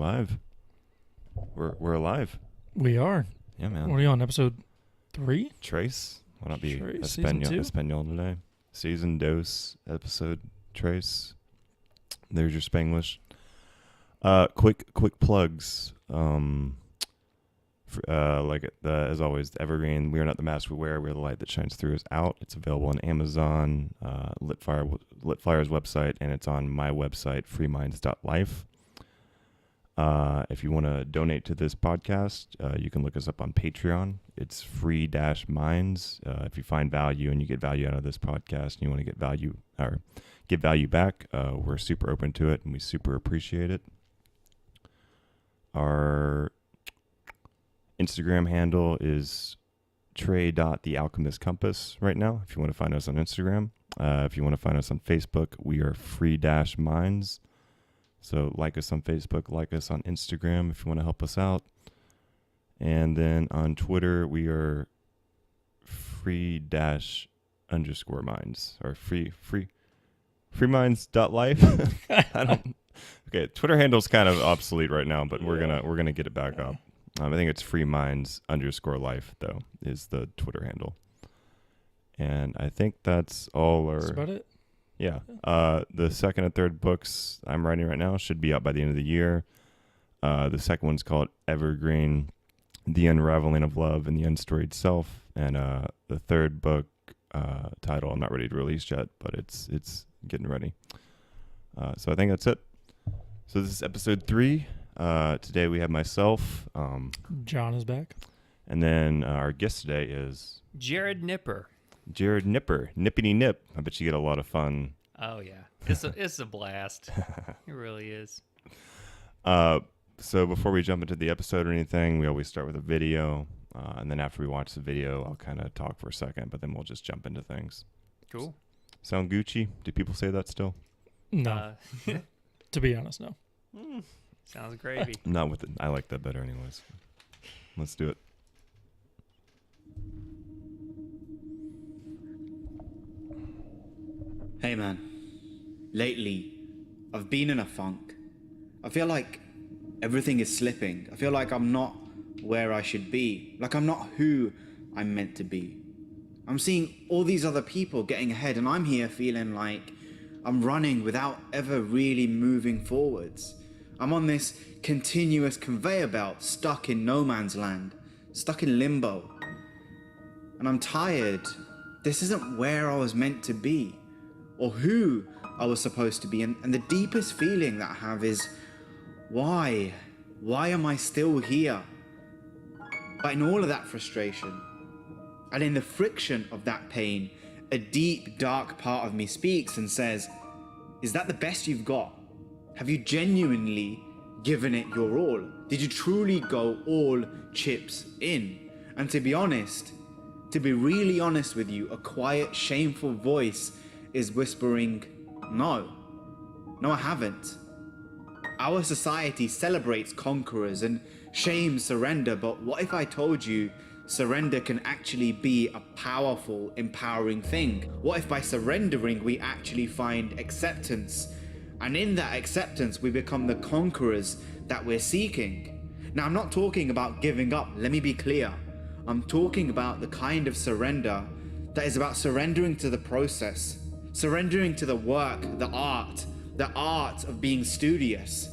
live. We're alive. We are. Yeah, man. What are you on, episode 3? Trace. Why not be Trace, season 2? Espanol today? Season dos episode Trace. There's your Spanglish. Quick plugs. As always, the Evergreen. We are not the mask we wear. We're the light that shines through is out. It's available on Amazon, Litfire's website, and it's on my website, freeminds.life. If you want to donate to this podcast, you can look us up on Patreon. It's free-minds. If you find value and you get value out of this podcast and you want to get value back, we're super open to it and we super appreciate it. Our Instagram handle is Trey.thealchemistcompass right now, if you want to find us on Instagram. If you want to find us on Facebook, we are free-minds. So like us on Facebook, like us on Instagram if you want to help us out. And then on Twitter, we are free-_minds or freeminds.life. Okay, Twitter handle's kind of obsolete right now, but we're gonna get it back up. I think it's freeminds_life though is the Twitter handle. And I think that's all our. That's about it. Yeah. The second and third books I'm writing right now should be out by the end of the year. The second one's called Evergreen, The Unraveling of Love and the Unstoried Self. And the third book title I'm not ready to release yet, but it's getting ready. So I think that's it. So this is episode 3. Today we have myself. John is back. And then our guest today is... Jared Nipper. Jared Nipper. Nippity nip. I bet you get a lot of fun. Oh, yeah. It's a blast. It really is. So before we jump into the episode or anything, we always start with a video. And then after we watch the video, I'll kind of talk for a second, but then we'll just jump into things. Cool. Sound Gucci? Do people say that still? No. To be honest, no. Sounds gravy. Not with it. I like that better anyways. Let's do it. Hey man, lately I've been in a funk. I feel like everything is slipping. I feel like I'm not where I should be. Like I'm not who I'm meant to be. I'm seeing all these other people getting ahead and I'm here feeling like I'm running without ever really moving forwards. I'm on this continuous conveyor belt, stuck in no man's land, stuck in limbo. And I'm tired. This isn't where I was meant to be, or who I was supposed to be. And the deepest feeling that I have is, why? Why am I still here? But in all of that frustration, and in the friction of that pain, a deep, dark part of me speaks and says, is that the best you've got? Have you genuinely given it your all? Did you truly go all chips in? And to be honest, to be really honest with you, a quiet, shameful voice is whispering, no, I haven't. Our society celebrates conquerors and shames surrender, but what if I told you surrender can actually be a powerful, empowering thing? What if by surrendering we actually find acceptance? And in that acceptance, we become the conquerors that we're seeking. Now, I'm not talking about giving up. Let me be clear. I'm talking about the kind of surrender that is about surrendering to the process, surrendering to the work, the art of being studious.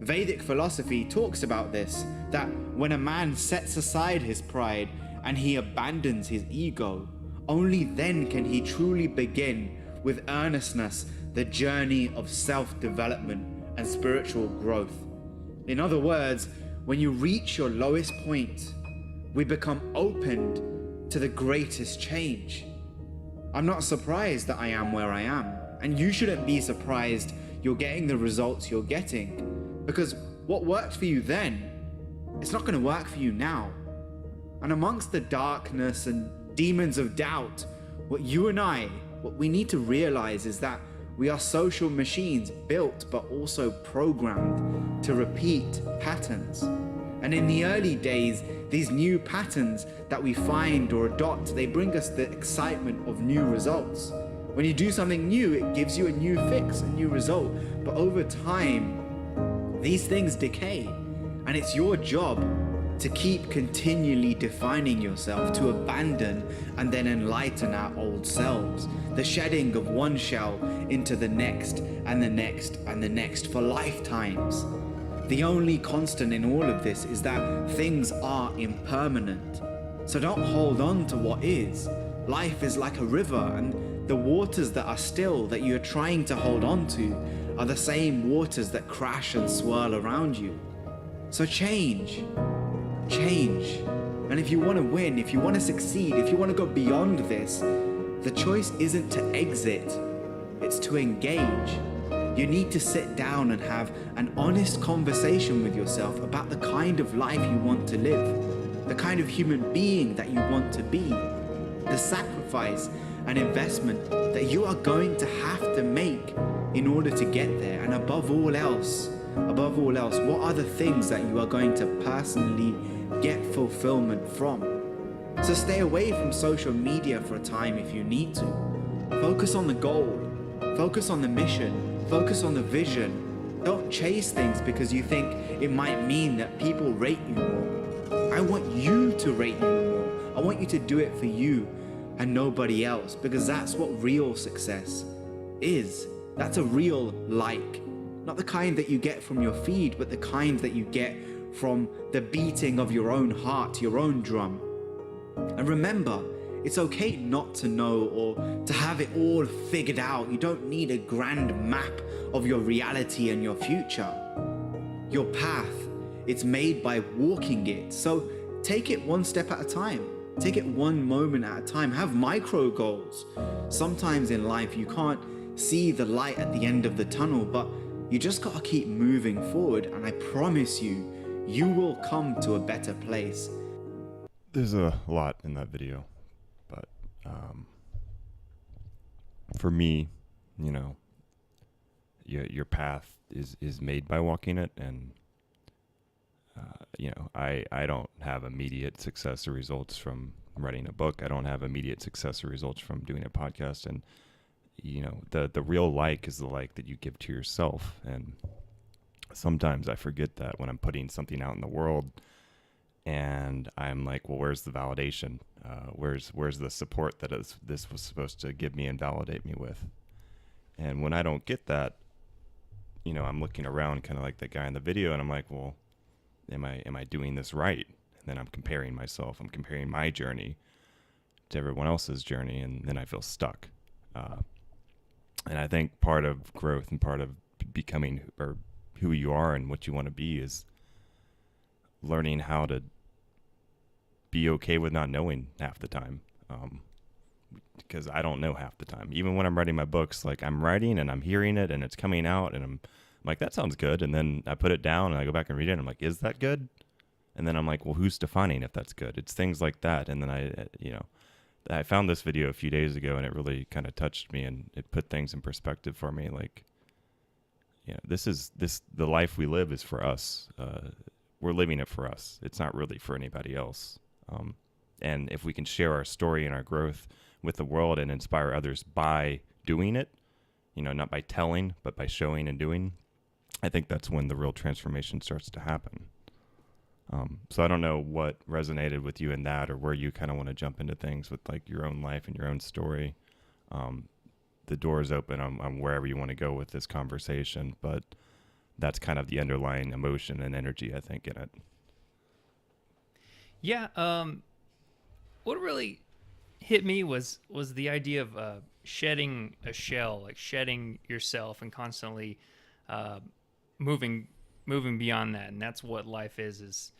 Vedic philosophy talks about this, that when a man sets aside his pride and he abandons his ego, only then can he truly begin with earnestness the journey of self-development and spiritual growth. In other words, when you reach your lowest point, we become opened to the greatest change. I'm not surprised that I am where I am, and you shouldn't be surprised you're getting the results you're getting, because what worked for you then, it's not going to work for you now. And amongst the darkness and demons of doubt, what we need to realize is that we are social machines built but also programmed to repeat patterns. And in the early days, these new patterns that we find or adopt, they bring us the excitement of new results. When you do something new, it gives you a new fix, a new result. But over time, These things decay, and it's your job to keep continually defining yourself, to abandon and then enlighten our old selves. The shedding of one shell into the next and the next and the next for lifetimes. The only constant in all of this is that things are impermanent. So don't hold on to what is. Life is like a river, and the waters that are still, that you're trying to hold on to, are the same waters that crash and swirl around you. So change. And if you want to win, if you want to succeed, if you want to go beyond this, the choice isn't to exit, it's to engage. You need to sit down and have an honest conversation with yourself about the kind of life you want to live, the kind of human being that you want to be, the sacrifice and investment that you are going to have to make in order to get there. And above all else, what are the things that you are going to personally get fulfillment from? So stay away from social media for a time if you need to. Focus on the goal, focus on the mission, focus on the vision. Don't chase things because you think it might mean that people rate you more. I want you to rate you more. I want you to do it for you and nobody else, because that's what real success is. That's a real like. Not the kind that you get from your feed, but the kind that you get from the beating of your own heart, your own drum. And remember, it's okay not to know or to have it all figured out. You don't need a grand map of your reality and your future. Your path, it's made by walking it. So take it one step at a time. Take it one moment at a time. Have micro goals. Sometimes in life you can't see the light at the end of the tunnel, but you just gotta keep moving forward, and I promise you, you will come to a better place. There's a lot in that video, but for me, you know, your path is made by walking it, and you know, I don't have immediate success or results from writing a book. I don't have immediate success or results from doing a podcast, and you know, the real like is the like that you give to yourself. And sometimes I forget that when I'm putting something out in the world, and I'm like, well, where's the validation? Where's the support that this was supposed to give me and validate me with? And when I don't get that, you know, I'm looking around kind of like the guy in the video, and I'm like, well, am I doing this right? And then I'm comparing myself. I'm comparing my journey to everyone else's journey, and then I feel stuck. And I think part of growth and part of becoming or who you are and what you want to be is learning how to be okay with not knowing half the time. Because I don't know half the time. Even when I'm writing my books, like I'm writing and I'm hearing it and it's coming out and I'm like, that sounds good. And then I put it down and I go back and read it and I'm like, is that good? And then I'm like, well, who's defining if that's good? It's things like that. And then I found this video a few days ago and it really kind of touched me and it put things in perspective for me. Like, you know, the life we live is for us. We're living it for us. It's not really for anybody else. And if we can share our story and our growth with the world and inspire others by doing it, you know, not by telling, but by showing and doing, I think that's when the real transformation starts to happen. So I don't know what resonated with you in that, or where you kind of want to jump into things with like your own life and your own story. The door is open on wherever you want to go with this conversation, but that's kind of the underlying emotion and energy, I think, in it. Yeah. What really hit me was the idea of shedding a shell, like shedding yourself and constantly moving beyond that. And that's what life is,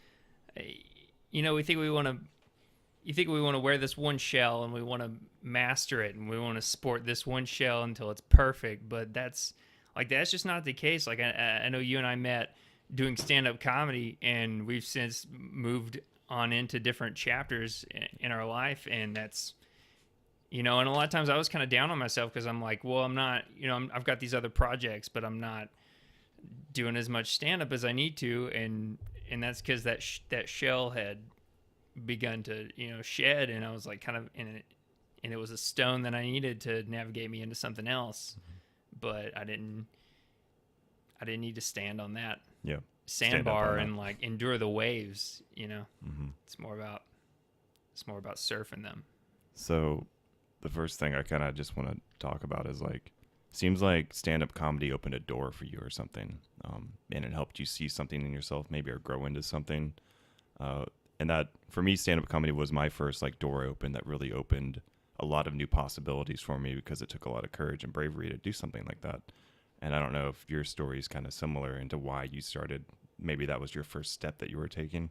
you know, you think we want to wear this one shell and we want to master it and we want to sport this one shell until it's perfect. But that's just not the case. Like I know you and I met doing stand-up comedy, and we've since moved on into different chapters in our life. And that's, you know, and a lot of times I was kind of down on myself because I'm like, well, I'm not, you know, I've got these other projects, but I'm not doing as much stand-up as I need to. And that's because that shell had begun to, you know, shed, and I was like kind of in it, and it was a stone that I needed to navigate me into something else. But I didn't need to stand on that Yeah. sandbar on and like endure the waves. Mm-hmm. It's more about surfing them. So the first thing I kind of just want to talk about is like, seems like stand-up comedy opened a door for you or something, and it helped you see something in yourself maybe or grow into something. And that, for me, stand-up comedy was my first like door open that really opened a lot of new possibilities for me, because it took a lot of courage and bravery to do something like that. And I don't know if your story is kind of similar into why you started. Maybe that was your first step that you were taking.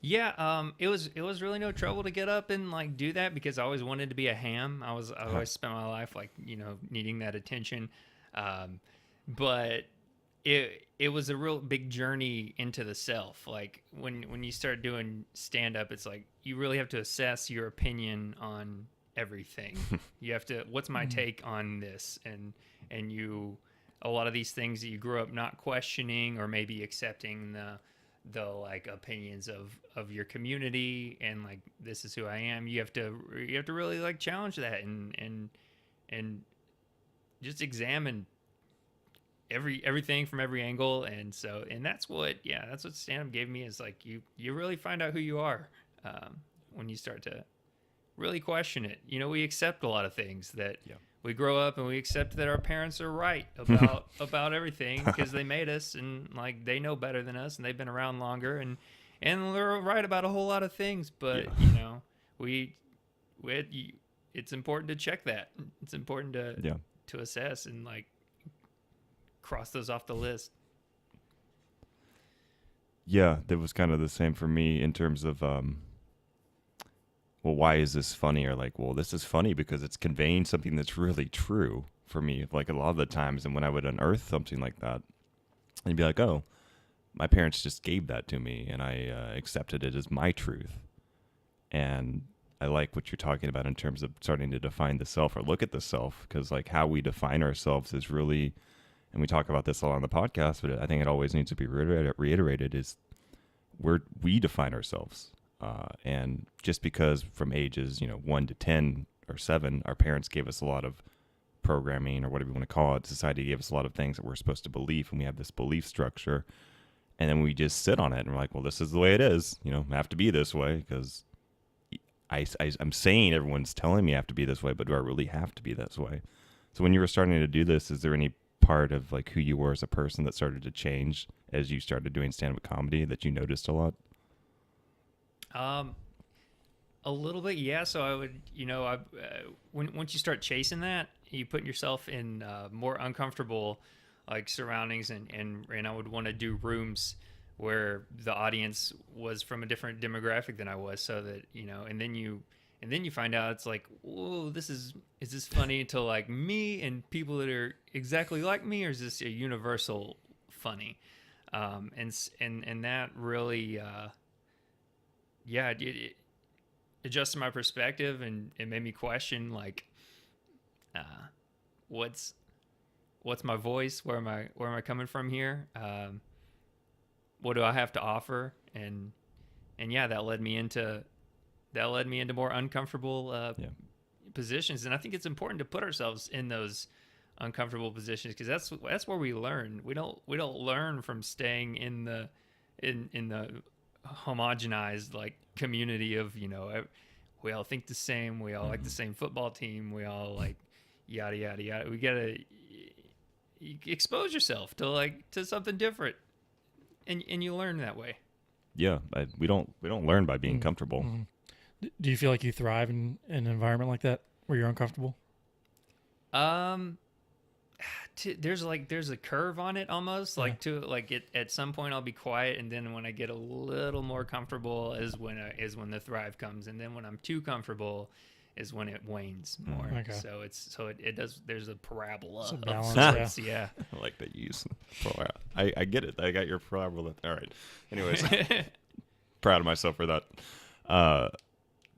Yeah, it was really no trouble to get up and like do that, because I always wanted to be a ham. I always spent my life like needing that attention, but it was a real big journey into the self. Like when you start doing stand up, it's like you really have to assess your opinion on everything. You have to, what's my take on this, and you, a lot of these things that you grew up not questioning or maybe accepting the like opinions of your community, and like, this is who I am. You have to really like challenge that and just examine everything from every angle. And that's what stand-up gave me, is like you really find out who you are when you start to really question it. We accept a lot of things that we grow up and we accept that our parents are right about everything, because they made us, and like they know better than us, and they've been around longer, and they're right about a whole lot of things. But it's important to check that. It's important to assess and like cross those off the list. Yeah, that was kind of the same for me in terms of well, why is this funny? Or like, well, this is funny because it's conveying something that's really true for me. Like a lot of the times, and when I would unearth something like that, I'd be like, oh, my parents just gave that to me, and I accepted it as my truth. And I like what you're talking about in terms of starting to define the self or look at the self, because like how we define ourselves is really, and we talk about this a lot on the podcast, but I think it always needs to be reiterated, is we define ourselves. And just because from ages, 1 to 10 or 7, our parents gave us a lot of programming, or whatever you want to call it, society gave us a lot of things that we're supposed to believe, and we have this belief structure, and then we just sit on it, and we're like, well, this is the way it is, I have to be this way, because I'm saying everyone's telling me I have to be this way, but do I really have to be this way? So when you were starting to do this, is there any part of like who you were as a person that started to change as you started doing stand-up comedy that you noticed a lot? A little bit, yeah. So I would, once you start chasing that, you put yourself in more uncomfortable like surroundings, and I would want to do rooms where the audience was from a different demographic than I was, so that and then you find out it's like, whoa, is this funny to like me and people that are exactly like me, or is this a universal funny? And that really it adjusted my perspective, and it made me question like, what's my voice? Where am I coming from here? What do I have to offer? And that led me into more uncomfortable positions. And I think it's important to put ourselves in those uncomfortable positions, because that's where we learn. We don't learn from staying in the homogenized like community of we all think the same, we all like the same football team, we all like yada yada yada. We gotta expose yourself to something different, and you learn that way. Yeah, we don't learn by being comfortable. Mm-hmm. Do you feel like you thrive in an environment like that where you're uncomfortable? There's a curve on it almost, like to like it at some point I'll be quiet, and then when I get a little more comfortable is when the thrive comes, and then when I'm too comfortable is when it wanes more. Okay. So it does, there's a parabola of sorts. Yeah. I like that you use I get it. I got your parabola. All right. Anyways, proud of myself for that.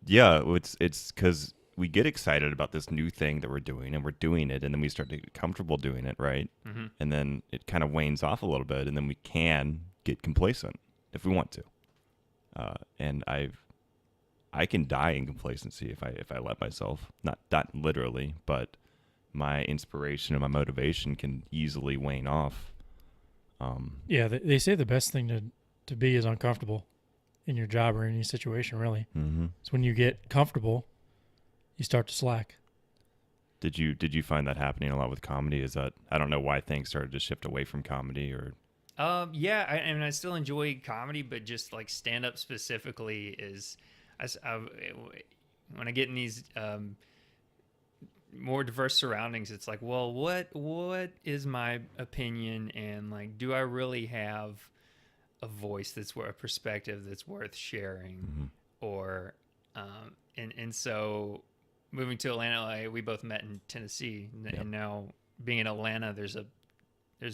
It's because we get excited about this new thing that we're doing, and we're doing it, and then we start to get comfortable doing it, right? Mm-hmm. And then it kind of wanes off a little bit, and then we can get complacent if we want to. And I can die in complacency if I let myself. Not literally, but my inspiration and my motivation can easily wane off. Yeah, they say the best thing to be is uncomfortable in your job or any situation, really. Mm-hmm. It's when you get comfortable, you start to slack. Did you find that happening a lot with comedy? Is that, I don't know why things started to shift away from comedy, or Yeah, I mean, I still enjoy comedy, but just like stand up specifically is, when I get in these more diverse surroundings, it's like, well, what is my opinion, and like, do I really have a voice that's worth a perspective that's worth sharing, mm-hmm. or and so moving to Atlanta, we both met in Tennessee, and now being in Atlanta, there's a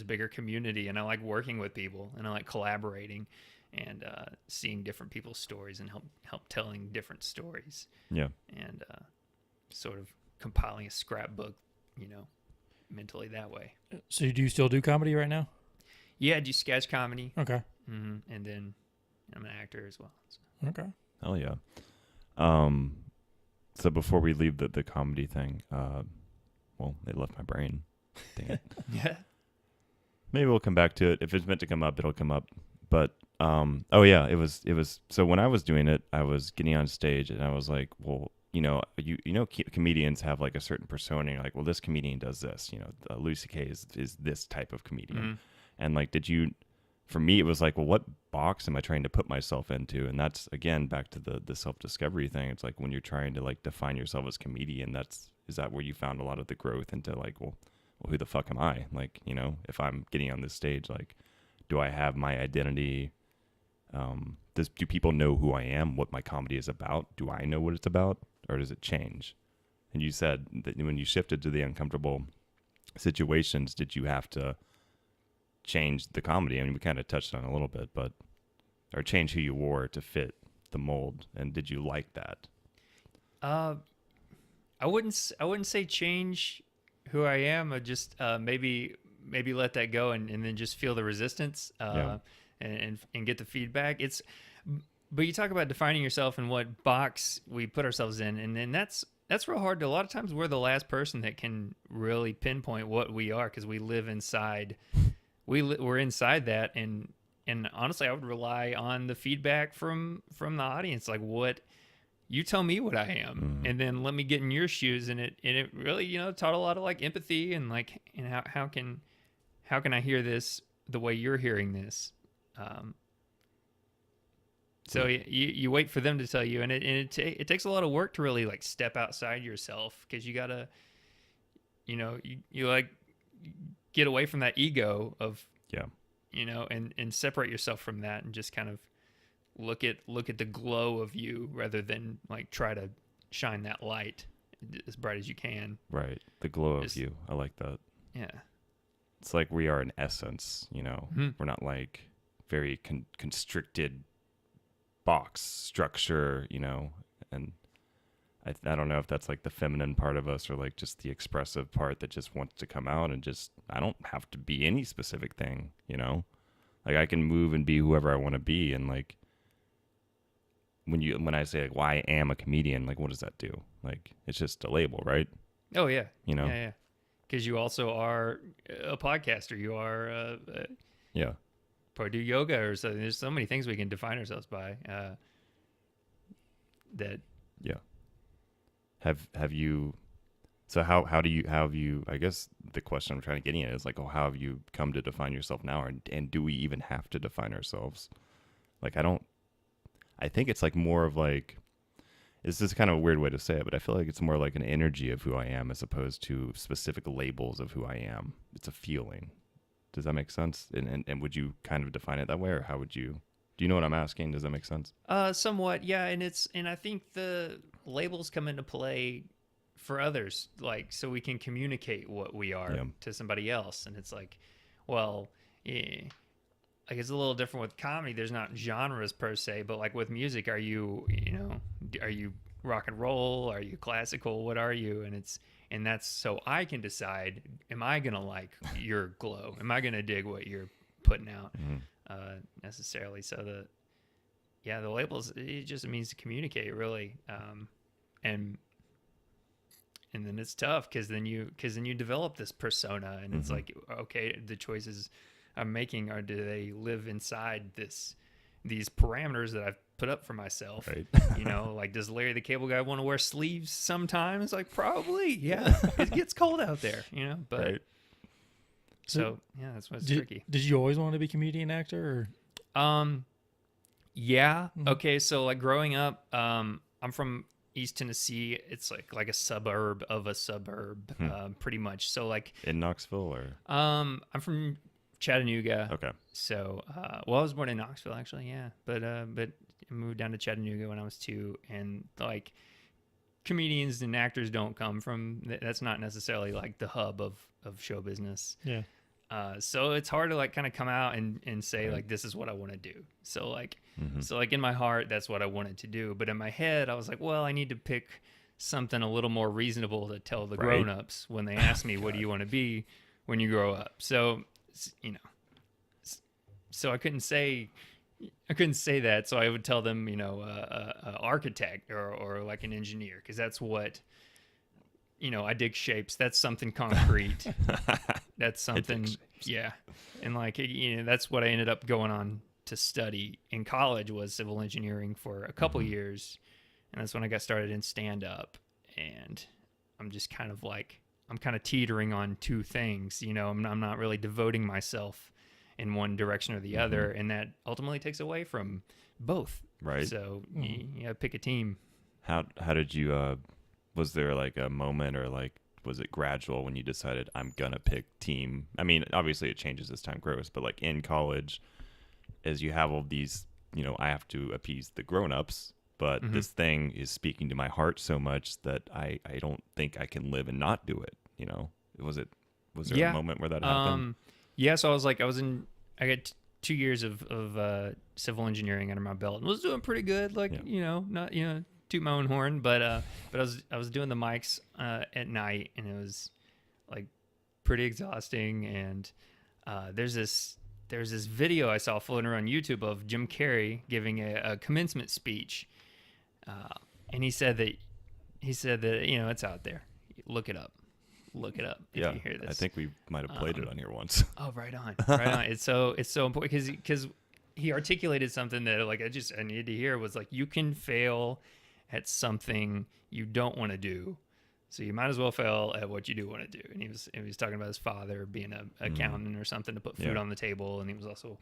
bigger community, and I like working with people, and I like collaborating, and seeing different people's stories, and help telling different stories. Yeah. And sort of compiling a scrapbook, mentally that way. So do you still do comedy right now? Yeah, I do sketch comedy, Okay. and then I'm an actor as well. So. Okay. Hell yeah. So before we leave the comedy thing, well, it left my brain. Dang it. Yeah. Maybe we'll come back to it. If it's meant to come up, it'll come up. But oh yeah, it was. So when I was doing it, I was getting on stage, and I was like, well, comedians have like a certain persona. You're like, well, this comedian does this. Louis C.K. is this type of comedian. Mm-hmm. And like, for me, it was like, well, what box am I trying to put myself into? And that's, again, back to the self-discovery thing. It's like when you're trying to like define yourself as comedian, is that where you found a lot of the growth into like, well, who the fuck am I? Like, if I'm getting on this stage, like, do I have my identity? Do people know who I am, what my comedy is about? Do I know what it's about, or does it change? And you said that when you shifted to the uncomfortable situations, did you have to change the comedy? I mean, we kind of touched on it a little bit, or change who you wore to fit the mold. And did you like that? I wouldn't say change who I am. I just maybe let that go, and then just feel the resistance, and get the feedback. But you talk about defining yourself and what box we put ourselves in, and then that's real hard. A lot of times we're the last person that can really pinpoint what we are, because we live inside. We're inside that, and honestly, I would rely on the feedback from the audience. Like, what you tell me what I am, and then let me get in your shoes. And it really, taught a lot of like empathy, and like, and how can I hear this the way you're hearing this? So you wait for them to tell you, and it takes a lot of work to really like step outside yourself, because you gotta, you like get away from that ego of, and separate yourself from that, and just kind of look at the glow of you, rather than like try to shine that light as bright as you can. Right. The glow of you. I like that. Yeah. It's like we are in essence, Mm-hmm. We're not like very constricted box structure, and I don't know if that's like the feminine part of us, or like just the expressive part that just wants to come out, and just, I don't have to be any specific thing, like I can move and be whoever I want to be. And like, when I say like, well, I am a comedian, like, what does that do? Like, it's just a label, right? Oh yeah. Yeah. Because you also are a podcaster. You are probably do yoga or something. There's so many things we can define ourselves by. Have you? So how have you? I guess the question I'm trying to get at is like, oh, how have you come to define yourself now, and do we even have to define ourselves? Like, I think it's like more of like, this is kind of a weird way to say it, but I feel like it's more like an energy of who I am, as opposed to specific labels of who I am. It's a feeling. Does that make sense? And would you kind of define it that way, or how would you? Do you know what I'm asking? Does that make sense? Somewhat, yeah. And I think the labels come into play for others, like, so we can communicate what we are to somebody else. And it's like, well, like, it's a little different with comedy. There's not genres per se, but like with music, are you rock and roll? Are you classical? What are you? And that's so I can decide, am I going to like your glow? Am I going to dig what you're putting out? Necessarily. So the labels, it just means to communicate, really. And then it's tough, because then you develop this persona, and it's like, okay, the choices I'm making, or do they live inside these parameters that I've put up for myself? Right. You know, like, does Larry the Cable Guy want to wear sleeves sometimes? Like, probably, yeah. It gets cold out there, you know. But Right. so yeah, that's what's Did, tricky. did you always want to be a comedian actor? Yeah. Mhm. Okay. So like growing up, I'm from East Tennessee. It's like a suburb of a suburb, pretty much. So like, In Knoxville or? I'm from Chattanooga. Okay. So, well, I was born in Knoxville actually. Yeah. But I moved down to Chattanooga when I was 2, and like comedians and actors don't come from, that's not necessarily like the hub of show business. Yeah. So it's hard to like kind of come out and say Right. like, this is what I want to do. So like, Mhm. so like in my heart, that's what I wanted to do. But in my head, I was like, well, I need to pick something a little more reasonable to tell the Right. grown-ups when they ask me, what do you want to be when you grow up? So, you know, so I couldn't say that. So I would tell them, you know, a architect or like an engineer, because that's what, you know, I dig shapes. That's something concrete. That's something, yeah. And like, you know, that's what I ended up going on to study in college, was civil engineering for a couple years. And that's when I got started in stand up. And I'm just kind of like, I'm kind of teetering on 2 things, you know, I'm not really devoting myself in one direction or the other. And that ultimately takes away from both. Right. So you gotta pick a team. How did you, was there like a moment, or like, was it gradual when you decided I'm gonna pick team? I mean, obviously it changes as time grows, but like in college, as you have all these, you know, I have to appease the grown-ups, but this thing is speaking to my heart so much that I don't think I can live and not do it, you know? Was there a moment where that happened? Yeah, so I got 2 years of civil engineering under my belt and was doing pretty good. Like, Yeah. you know, not, you know, toot my own horn, but I was doing the mics at night, and it was like pretty exhausting. And there's this video I saw floating around YouTube of Jim Carrey giving a commencement speech, and he said that you know, it's out there. Look it up. If Yeah, you hear this. I think we might have played it on here once. Oh, right on, right on. It's so important because he articulated something that like I needed to hear, was like, you can fail at something you don't want to do, so you might as well fail at what you do want to do. And he was talking about his father being a accountant or something to put food on the table, and he was also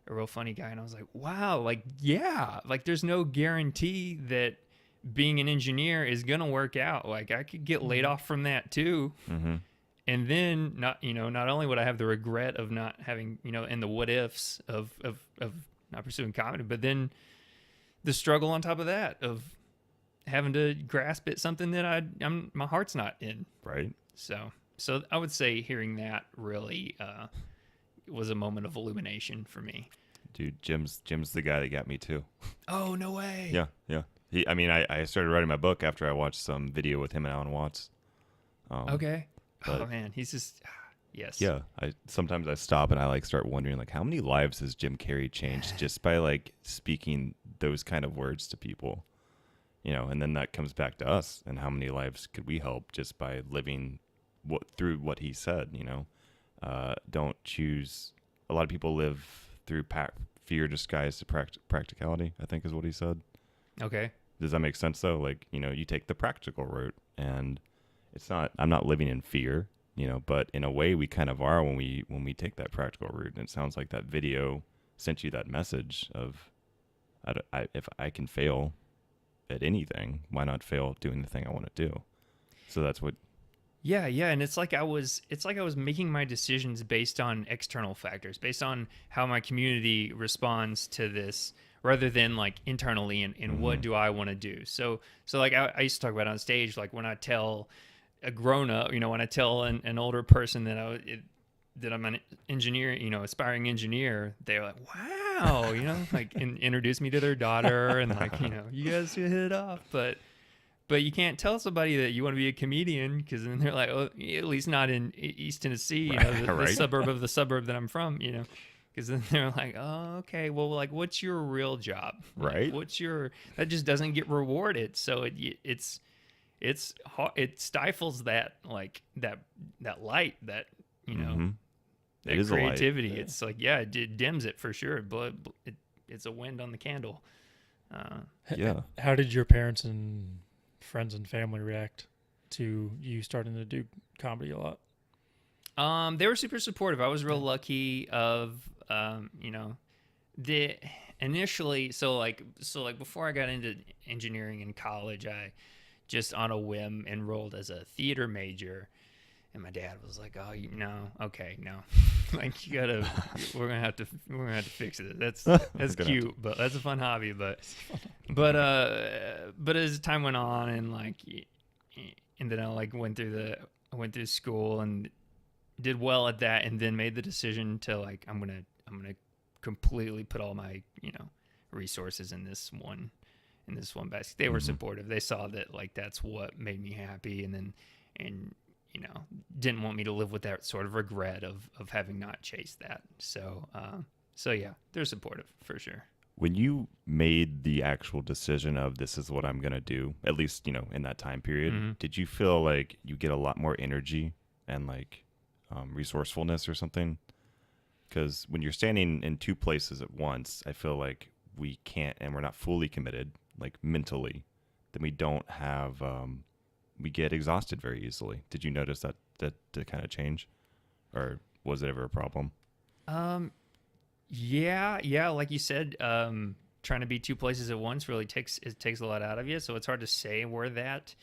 a real funny guy. And I was like, wow, like, yeah, like there's no guarantee that being an engineer is gonna work out. Like, I could get laid off from that too. And then not only would I have the regret of not having, you know, and the what ifs of not pursuing comedy, but then the struggle on top of that of having to grasp at something that my heart's not in. Right. So I would say hearing that really was a moment of illumination for me. Dude, Jim's the guy that got me too. Oh, no way. Yeah. I started writing my book after I watched some video with him and Alan Watts. Okay. but- Oh man, he's just yes. Yeah, sometimes I stop and I like start wondering, like, how many lives has Jim Carrey changed just by like speaking those kind of words to people, you know? And then that comes back to us, and how many lives could we help just by living through what he said, you know? Don't choose. A lot of people live through fear disguised to practicality, I think is what he said. Okay. Does that make sense though? Like, you know, you take the practical route, and I'm not living in fear, you know, but in a way we kind of are when we take that practical route. And it sounds like that video sent you that message of, if I can fail at anything, why not fail doing the thing I want to do? So that's what. Yeah, and it's like I was making my decisions based on external factors, based on how my community responds to this, rather than like internally and what do I want to do. So like I used to talk about on stage, like when I tell a grown up, you know, when I tell an older person that I'm an engineer, you know, aspiring engineer, they're like, wow, you know, like introduce me to their daughter, and like, you know, you guys should hit it off. But you can't tell somebody that you want to be a comedian, because then they're like, oh, at least not in East Tennessee, you know, the Right. suburb of the suburb that I'm from, you know, because then they're like, oh, okay, well, like, what's your real job? Like, Right. that just doesn't get rewarded. So it stifles that, like that light that, you know, that It is a light. creativity. Yeah. It's like, yeah, it dims it for sure, but it's a wind on the candle. Yeah. How did your parents and friends and family react to you starting to do comedy a lot? They were super supportive. I was real lucky of, the initially, so before I got into engineering in college, I just on a whim enrolled as a theater major. And my dad was like, "Oh, okay, no, like we're gonna have to fix it. That's cute, but that's a fun hobby, but as time went on and then I went through school and did well at that, and then made the decision to I'm gonna completely put all my resources in this one basket. They were supportive. They saw that that's what made me happy, and didn't want me to live with that sort of regret of having not chased that. So yeah, they're supportive for sure. When you made the actual decision of this is what I'm going to do, at least, in that time period, did you feel like you get a lot more energy and resourcefulness or something? Because when you're standing in two places at once, I feel like we can't, and we're not fully committed, mentally, then we don't have, we get exhausted very easily. Did you notice that kind of change, or was it ever a problem? Yeah, like you said, trying to be two places at once really takes a lot out of you. So it's hard to say where that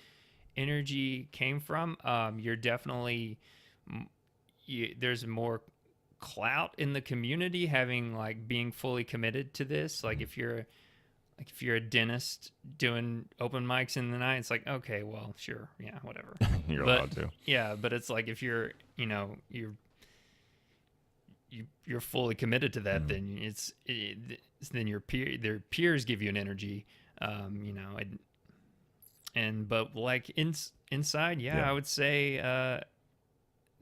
energy came from. You're definitely there's more clout in the community having being fully committed to this. If you're a dentist doing open mics in the night, it's okay, well, sure, yeah, whatever. You're allowed to. Yeah, but it's if you're you're fully committed to that, then then their peers give you an energy, but inside, yeah, I would say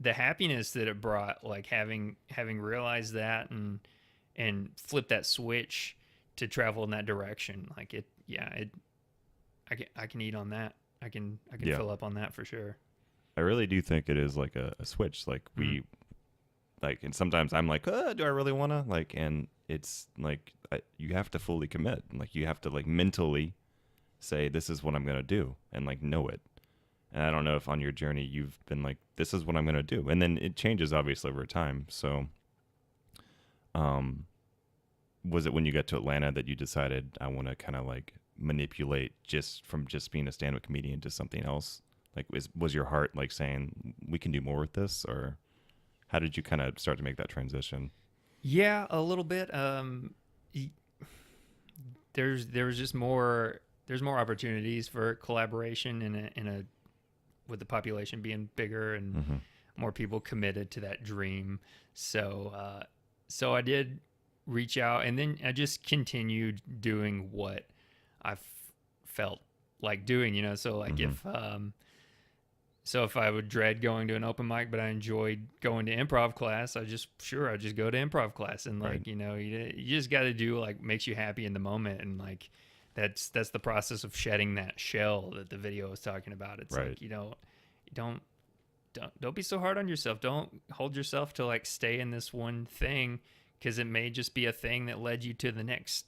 the happiness that it brought, having realized that and flip that switch to travel in that direction, I can eat on that. I can fill up on that for sure. I really do think it is a switch. We and sometimes I'm do I really want to and it's you have to fully commit. You have to mentally say, this is what I'm going to do, and know it. And I don't know if on your journey you've been this is what I'm going to do. And then it changes obviously over time. So, was it when you got to Atlanta that you decided I want to kind of manipulate from just being a stand-up comedian to something else? Was your heart saying we can do more with this, or how did you kind of start to make that transition? Yeah, a little bit. There's more opportunities for collaboration in a with the population being bigger and more people committed to that dream. So I did reach out, and then I just continued doing what I felt like doing, so if I would dread going to an open mic, but I enjoyed going to improv class, I'd just go to improv class, and right. You just got to do makes you happy in the moment, and that's the process of shedding that shell that the video was talking about. It's right. Don't be so hard on yourself. Don't hold yourself to stay in this one thing, because it may just be a thing that led you to the next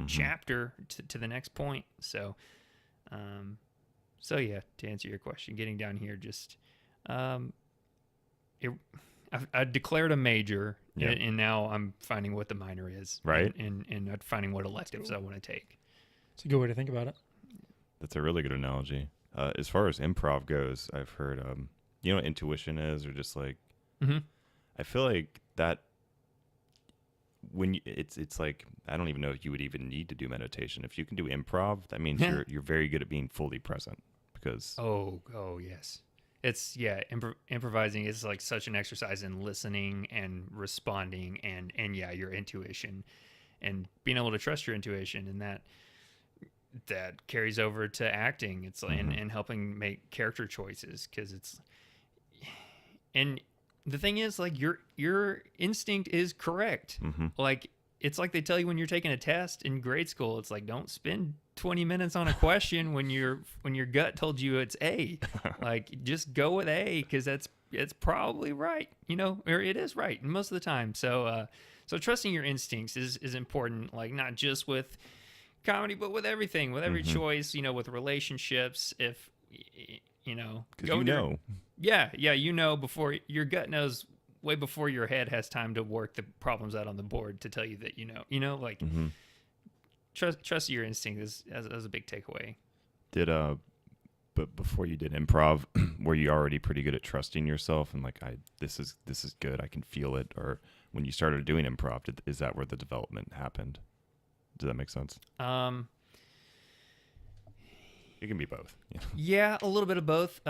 chapter, to the next point. So yeah, to answer your question, getting down here, just I declared a major, and now I'm finding what the minor is, right, and finding what electives I want to take. It's a good way to think about it. That's a really good analogy. As far as improv goes, I've heard, you know what intuition is, or just I feel like that when it's I don't even know if you would even need to do meditation. If you can do improv, that means you're very good at being fully present, because oh yes, it's improvising is such an exercise in listening and responding, and your intuition, and being able to trust your intuition, and that carries over to acting. It's and helping make character choices, because and the thing is, your instinct is correct. It's they tell you when you're taking a test in grade school, it's don't spend 20 minutes on a question when your gut told you it's A. Just go with A, because it's probably right, or it is right most of the time. So so trusting your instincts is important, like not just with comedy, but with everything, with every choice, with relationships. If Because go you with your- know. yeah, before your gut knows way before your head has time to work the problems out on the board to tell you that like trust your instinct is as a big takeaway. Did but before you did improv, were you already pretty good at trusting yourself and like this is good, I can feel it? Or when you started doing improv, is that where the development happened? Does that make sense? It can be both. Yeah. Yeah, a little bit of both.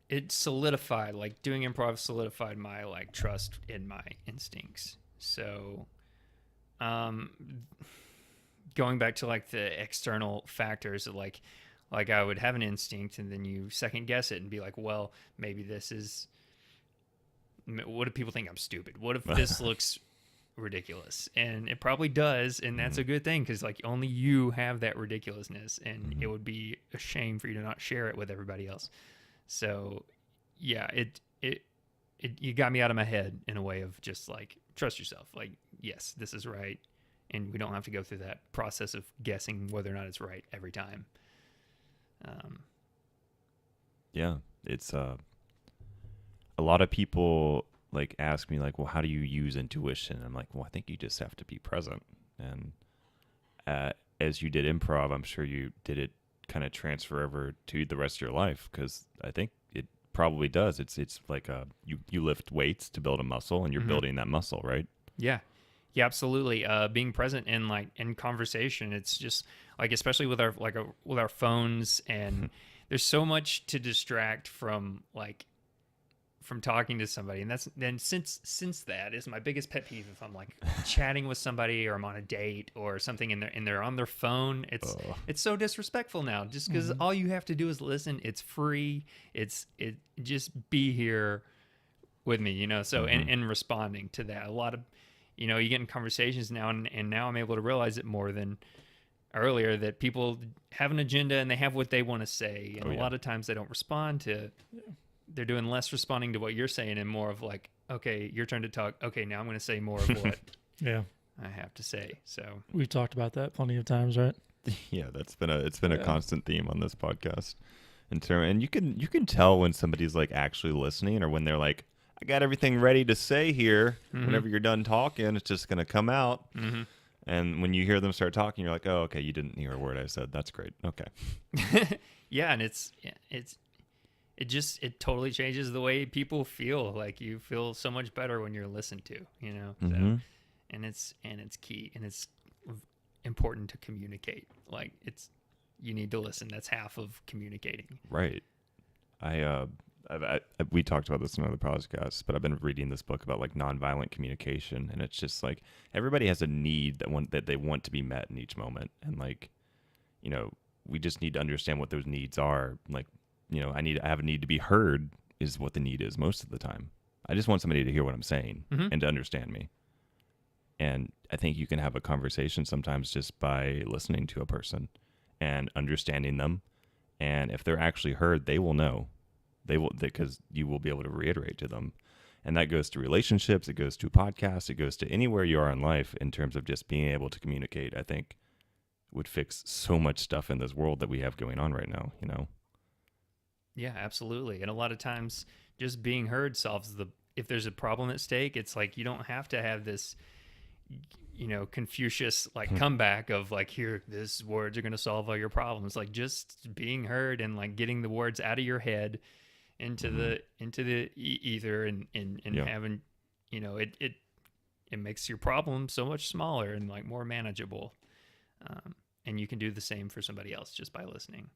It solidified, like doing improv solidified my like trust in my instincts. So, going back to like the external factors, like I would have an instinct and then you second guess it and be like, well, maybe this is. What if people think I'm stupid? What if this looks ridiculous? And it probably does, and that's a good thing because like only you have that ridiculousness, and it would be a shame for you to not share it with everybody else. So yeah, it you got me out of my head in a way of just like trust yourself, like yes, this is right, and we don't have to go through that process of guessing whether or not it's right every time. Yeah, it's a lot of people like ask me like, well, how do you use intuition? I'm like, well, I think you just have to be present. And as you did improv, I'm sure you did it kind of transfer over to the rest of your life, because I think it probably does. It's like you lift weights to build a muscle, and you're building that muscle, right? Yeah, absolutely. Being present in conversation, it's just like, especially with our phones, and there's so much to distract from talking to somebody. And since that is my biggest pet peeve, if I'm like chatting with somebody or I'm on a date or something and they're on their phone, it's so disrespectful now, just because all you have to do is listen. It's free. It just be here with me, so and responding to that. A lot of you get in conversations now, and now I'm able to realize it more than earlier, that people have an agenda and they have what they want to say, and a lot of times they don't respond to they're doing less responding to what you're saying and more of like, okay, your turn to talk. Okay, now I'm going to say more of what I have to say. So we've talked about that plenty of times, right? Yeah, it's been a constant theme on this podcast. And you can tell when somebody's like actually listening, or when they're like, I got everything ready to say here. Whenever you're done talking, it's just going to come out. And when you hear them start talking, you're like, oh, okay, you didn't hear a word I said. That's great. Okay. Yeah, and it totally changes the way people feel. Like you feel so much better when you're listened to, So, and it's key, and it's important to communicate. Like you need to listen. That's half of communicating. Right. We talked about this in another podcast, but I've been reading this book about like nonviolent communication, and it's just like everybody has a need that they want to be met in each moment, and like, we just need to understand what those needs are. Like, I have a need to be heard is what the need is most of the time. I just want somebody to hear what I'm saying and to understand me. And I think you can have a conversation sometimes just by listening to a person and understanding them. And if they're actually heard, they will know. Because you will be able to reiterate to them. And that goes to relationships. It goes to podcasts. It goes to anywhere you are in life in terms of just being able to communicate. I think would fix so much stuff in this world that we have going on right now, Yeah, absolutely. And a lot of times just being heard solves if there's a problem at stake, it's like you don't have to have this, Confucius like comeback of like, here, these words are going to solve all your problems. Like just being heard and like getting the words out of your head into the ether and having, it makes your problem so much smaller and like more manageable. And you can do the same for somebody else just by listening.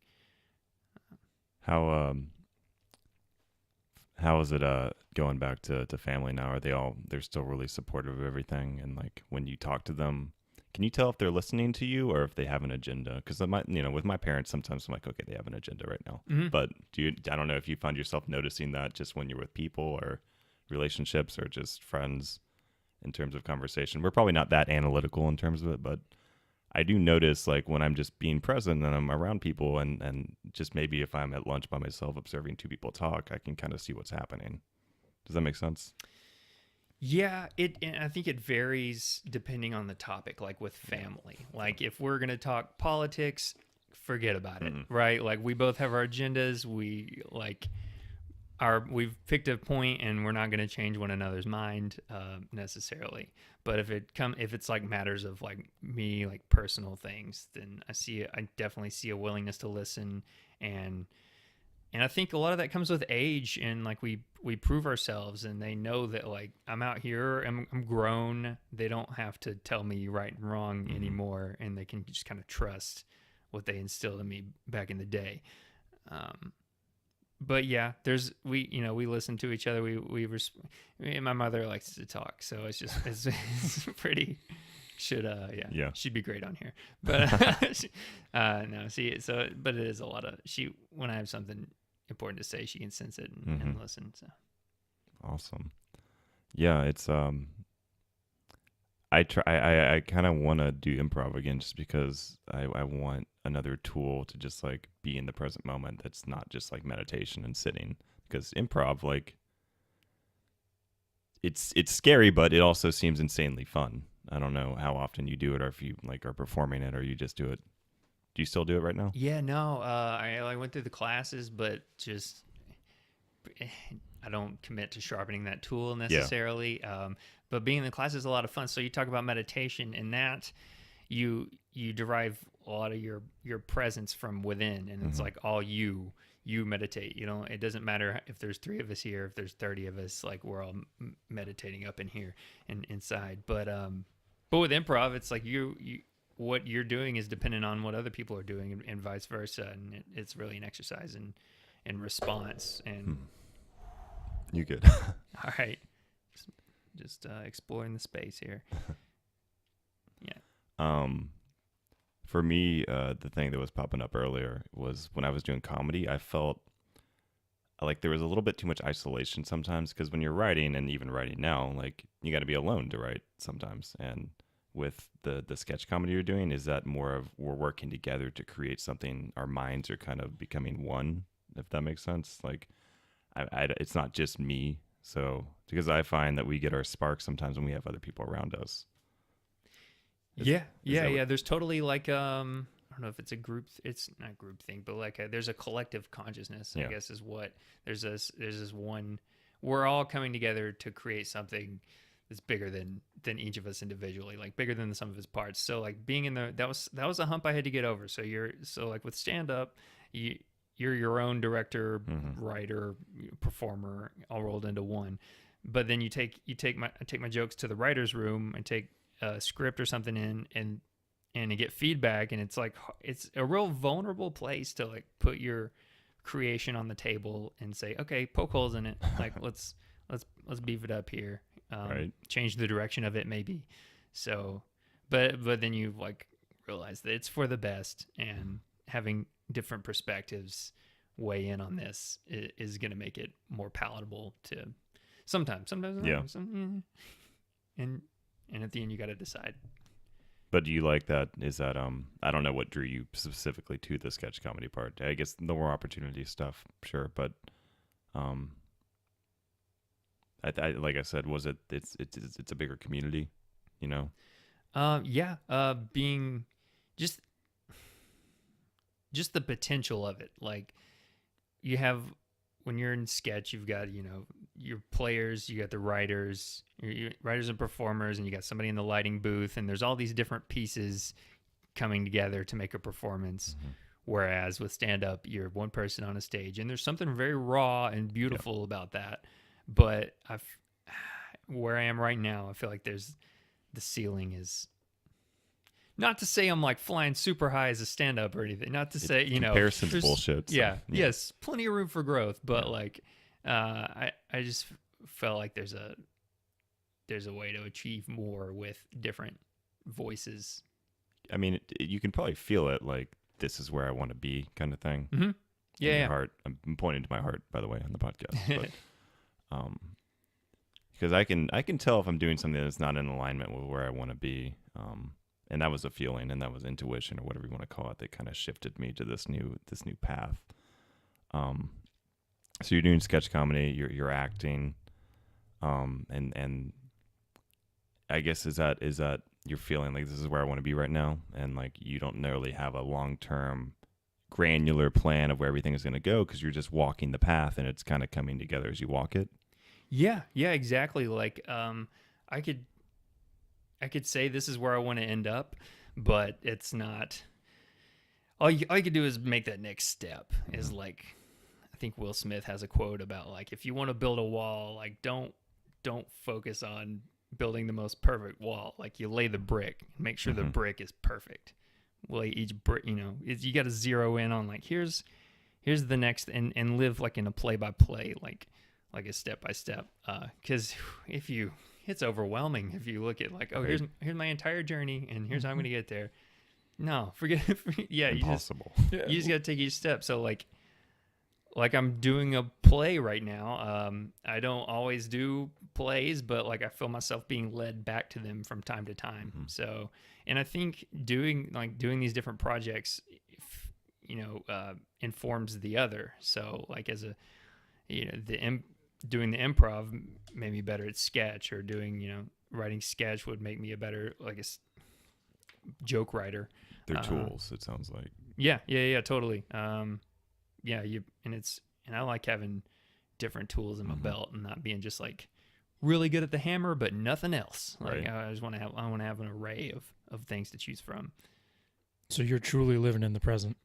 How is it going back to family now? Are they're still really supportive of everything? And like when you talk to them, can you tell if they're listening to you or if they have an agenda? Because with my parents, sometimes I'm like, okay, they have an agenda right now. But I don't know if you find yourself noticing that just when you're with people or relationships or just friends in terms of conversation. We're probably not that analytical in terms of it, but I do notice like when I'm just being present and I'm around people and just maybe if I'm at lunch by myself observing two people talk, I can kind of see what's happening. Does that make sense? Yeah, and I think it varies depending on the topic, like with family. Like if we're going to talk politics, forget about it, right? Like we both have our agendas. We've picked a point and we're not going to change one another's mind necessarily. But if it's like matters of like me, like personal things, then I definitely see a willingness to listen. And I think a lot of that comes with age, and like we prove ourselves, and they know that like I'm out here, I'm grown. They don't have to tell me right and wrong anymore, and they can just kind of trust what they instilled in me back in the day. But yeah, we listen to each other. Me and my mother likes to talk, so it's pretty. She'd be great on here. But but it is a lot of when I have something important to say, she can sense it and listen. So awesome. Yeah, it's I kind of want to do improv again just because I want another tool to just like be in the present moment that's not just like meditation and sitting, because improv, like it's scary, but it also seems insanely fun. I don't know how often you do it, or if you like are performing it, or you just do it. Do you still do it right now? Yeah, no, I went through the classes, but just I don't commit to sharpening that tool necessarily. Yeah. But being in the class is a lot of fun. So you talk about meditation, and that you derive a lot of your presence from within, and it's like all you meditate. You know, it doesn't matter if there's 3 of us here, if there's 30 of us, like we're all meditating up in here and inside. But with improv, it's like you what you're doing is dependent on what other people are doing, and vice versa. And it's really an exercise in response. And you good? All right, just exploring the space here. Yeah. For me, the thing that was popping up earlier was when I was doing comedy, I felt like there was a little bit too much isolation sometimes, because when you're writing, and even writing now, like you got to be alone to write sometimes. And with the sketch comedy you're doing, is that more of we're working together to create something? Our minds are kind of becoming one, if that makes sense. Like it's not just me. So because I find that we get our spark sometimes when we have other people around us. Yeah. There's totally like I don't know if it's it's not a group thing, but like there's a collective consciousness. I guess is what there's this one. We're all coming together to create something that's bigger than each of us individually, like bigger than the sum of its parts. So like being in that was a hump I had to get over. So like with stand up, you're your own director, writer, performer, all rolled into one. But then I take my jokes to the writer's room and take a script or something in and to get feedback, and it's like it's a real vulnerable place to like put your creation on the table and say, okay, poke holes in it, like let's beef it up here, right. Change the direction of it maybe. So but then you like realize that it's for the best, and having different perspectives weigh in on this is going to make it more palatable to sometimes yeah. And at the end, you got to decide. But do you like that? Is that I don't know what drew you specifically to the sketch comedy part. I guess the more opportunity stuff, sure. But I like I said, was it's a bigger community, you know? Being just the potential of it. Like you have when you're in sketch, you've got your players, you got the writers, your writers and performers, and you got somebody in the lighting booth, and there's all these different pieces coming together to make a performance. Whereas with stand-up, you're one person on a stage, and there's something very raw and beautiful about that. But where I am right now, I feel like the ceiling is. Not to say I'm like flying super high as a stand-up or anything. Not to say comparison's bullshit. So, yeah. Yes, plenty of room for growth, but like. I just felt like there's a way to achieve more with different voices. I mean, you can probably feel it, like this is where I want to be, kind of thing. Mm-hmm. Yeah, your heart. I'm pointing to my heart, by the way, on the podcast. But, because I can tell if I'm doing something that's not in alignment with where I want to be. And that was a feeling, and that was intuition, or whatever you want to call it, that kind of shifted me to this new path. So you're doing sketch comedy, you're acting. And I guess is that you're feeling like this is where I want to be right now, and like you don't really have a long-term granular plan of where everything is going to go because you're just walking the path and it's kind of coming together as you walk it. Yeah, exactly. Like, I could say this is where I want to end up, but it's not. All you could do is make that next step. Is like, I think Will Smith has a quote about like, if you want to build a wall, like don't focus on building the most perfect wall. Like you lay the brick, make sure the brick is perfect. Lay each brick, you got to zero in on like here's the next and live like in a play by play, like a step by step. Because it's overwhelming if you look at like, oh, here's my entire journey and here's how I'm gonna get there. No, forget it. Yeah, Impossible. You just got to take each step. So like I'm doing a play right now. I don't always do plays, but like I feel myself being led back to them from time to time. So, and I think doing these different projects, informs the other. So like as doing the improv made me better at sketch, or doing, writing sketch would make me a better, like joke writer. They're tools, it sounds like. Yeah, totally. And I like having different tools in my belt and not being just like really good at the hammer, but nothing else. Like I want to have an array of things to choose from. So you're truly living in the present.